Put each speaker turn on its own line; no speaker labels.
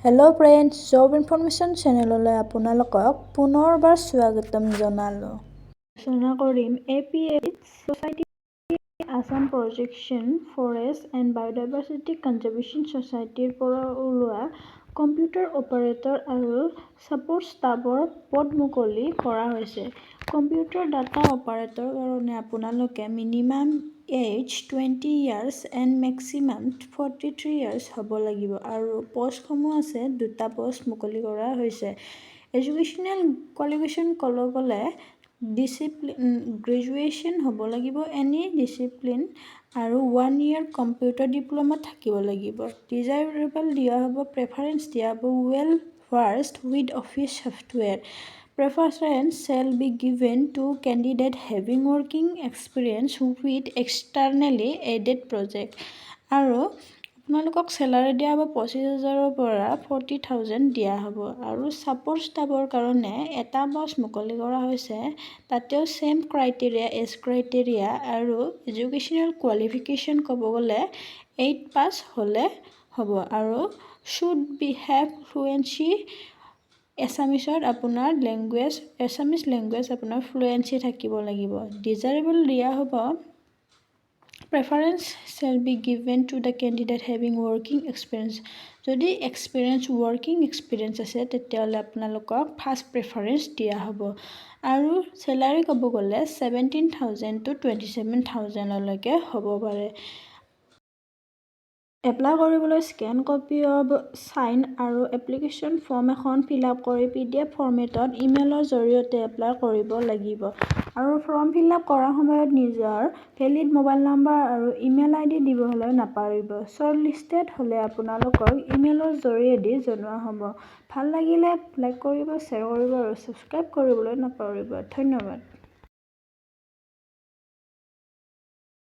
Hello' friends, job information চেনেললৈ আপোনালোকক পুনৰবাৰ স্বাগতম জনালোঁ। আলোচনা কৰিম APH society, Assam project forest and biodiversity conservation ছ'চাইটিৰ পৰা ওলোৱা কম্পিউটাৰ অপাৰেটৰ আৰু ছাপৰ্ট ষ্টাফৰ পদ মুকলি কৰা হৈছে। কম্পিউটাৰ ডাটা অপাৰেটৰৰ কাৰণে আপোনালোকে minimum age 20 years and maximum 43 years হ'ব লাগিব আৰু পষ্টসমূহ আছে, দুটা পষ্ট মুকলি কৰা হৈছে। এডুকেশ্যনেল কোৱালিফিকেশ্যন ক'ব গ'লে গ্ৰেজুৱেশ্যন হ'ব লাগিব এনি ডিচিপ্লিন আৰু 1 year কম্পিউটাৰ ডিপ্ল'মা থাকিব লাগিব। ডিজাইৰেবল দিয়া হ'ব, প্ৰেফাৰেঞ্চ দিয়া হ'ব well versed with office software. Preference shall be given to candidate having working experience with externally aided project। আৰু আপোনালোকক চেলাৰী দিয়া হ'ব 25,000ৰ পৰা 40,000 দিয়া হ'ব। আৰু ছাপৰ্ট ষ্টাফৰ কাৰণে এটা পষ্ট মুকলি কৰা হৈছে, তাতেও ছেম ক্ৰাইটেৰিয়া, এজ ক্ৰাইটেৰিয়া আৰু এডুকেশ্যনেল কোৱালিফিকেশ্যন ক'ব গ'লে 8 পাছ হ'লে হ'ব আৰু শুড বি হেভ ফ্লুৱেঞ্চি এছামিছত আপোনাৰ এছামিজ লেংগুৱেজ আপোনাৰ ফ্লুৱেঞ্চি থাকিব লাগিব। ডিজাইৰেবল দিয়া হ'ব, preference shell be given to the candidate having working experience. যদি ৱৰ্কিং এক্সপিৰিয়েঞ্চ আছে তেতিয়াহ'লে আপোনালোকক ফাৰ্ষ্ট প্ৰেফাৰেঞ্চ দিয়া হ'ব। আৰু চেলাৰী ক'ব গ'লে 17,000 to 27,000লৈকে হ'ব পাৰে। এপ্লাই কৰিবলৈ স্কেন কপি অৱ চাইন আৰু এপ্লিকেশ্যন ফৰ্ম এখন ফিল-আপ কৰি PDF ফৰ্মেটত ইমেইলৰ জৰিয়তে এপ্লাই কৰিব লাগিব। আৰু ফৰ্ম ফিল-আপ কৰাৰ সময়ত নিজৰ ভেলিড মোবাইল নম্বৰ আৰু ইমেইল ID দিবলৈ নাপাহৰিব। শ্বৰ্টলিষ্টেড হ'লে আপোনালোকক ইমেইলৰ জৰিয়তে জনোৱা হ'ব। ভাল লাগিলে লাইক কৰিব, শ্বেয়াৰ কৰিব আৰু ছাবস্ক্ৰাইব কৰিবলৈ নাপাহৰিব। ধন্যবাদ।